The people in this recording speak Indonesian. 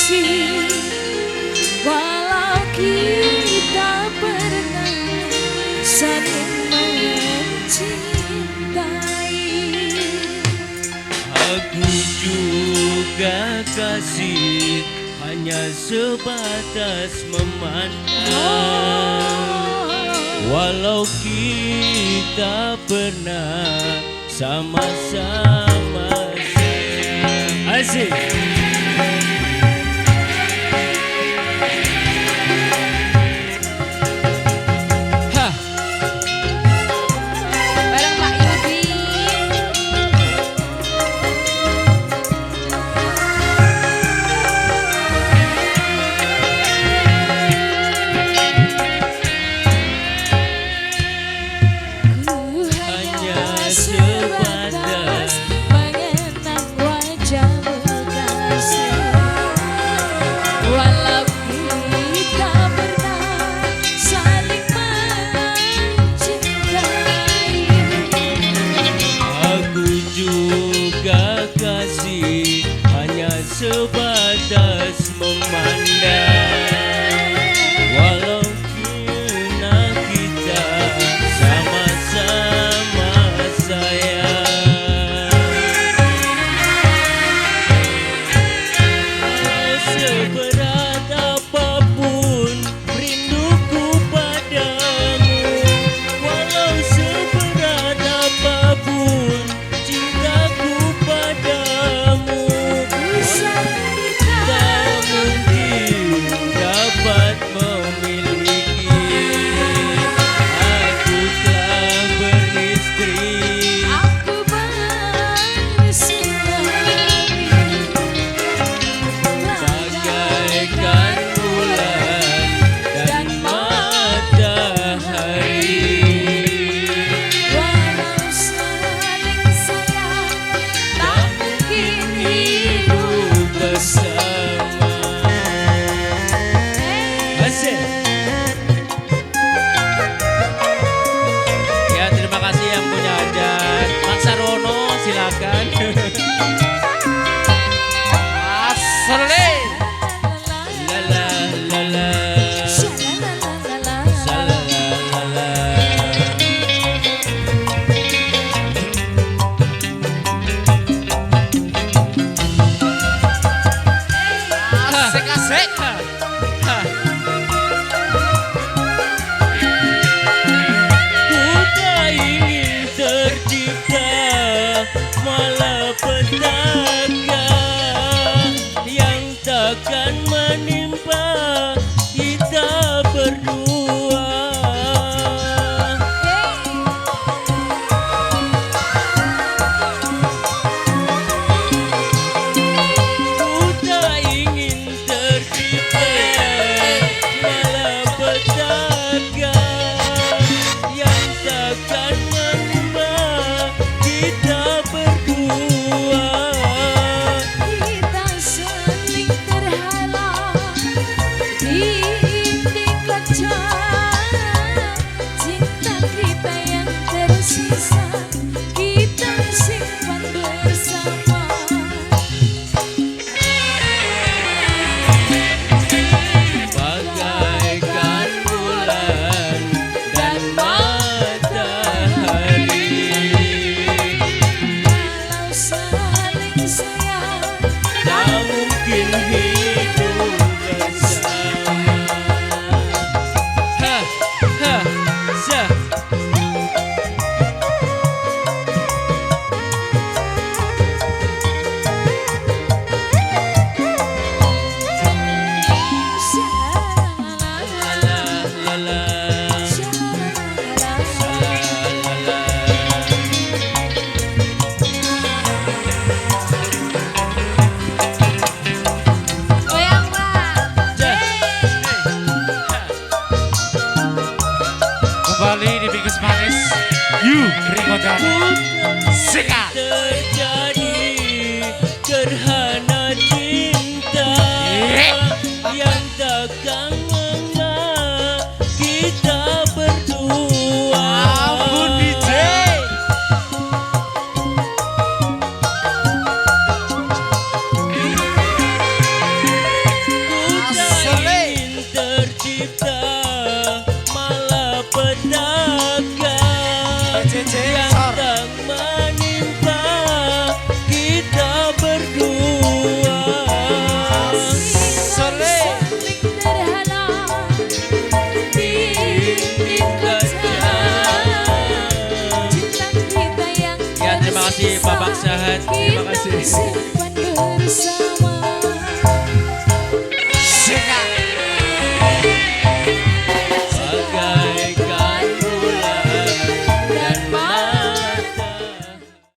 kasih, walau kita pernah saling mencintai. Aku juga kasih, hanya sebatas memandang. Walau kita pernah sama-sama sayang. Asik. Bareng Pak Yudi. Ku hanya sebatas mengenang wajahmu kasih, walau kita pernah saling mencintai. Aku juga kasih, hanya sebatas memandang. Walau kena kita sama-sama sayang. Seberat apapun rinduku padamu, walau seberat apapun cintaku padamu, tak mungkin dapat memiliki. Aku telah beristri, Aku bersuami bagaikan bulan dan matahari. walau saling sayang, tak mungkin hidup Bersama. Asik. Ya, terima kasih yang punya hajat. Pak Sarono silakan. Asli. Lala lala. Salalala. Asik asik. Ku tak ingin tercipta malapetaka yang takkan menimpa kita berdua. Ku tak ingin tercipta malapetaka yang takkan menimpa kita berdua. Kita saling terhalang di dinding kaca, cinta kita yang tersisa kita simpan bersama. Bagaikan bulan dan matahari, Walau saling sayang, tak mungkin hidup bersama. Ha, ha, za. La la la. Goyang Pak. Kembali di Bingkis Manis, you Ringo dan Sika. Terjadi gerhana cinta yang takkan lengah kita berdua. Ampun DJ. Terima Kita kasih. simpan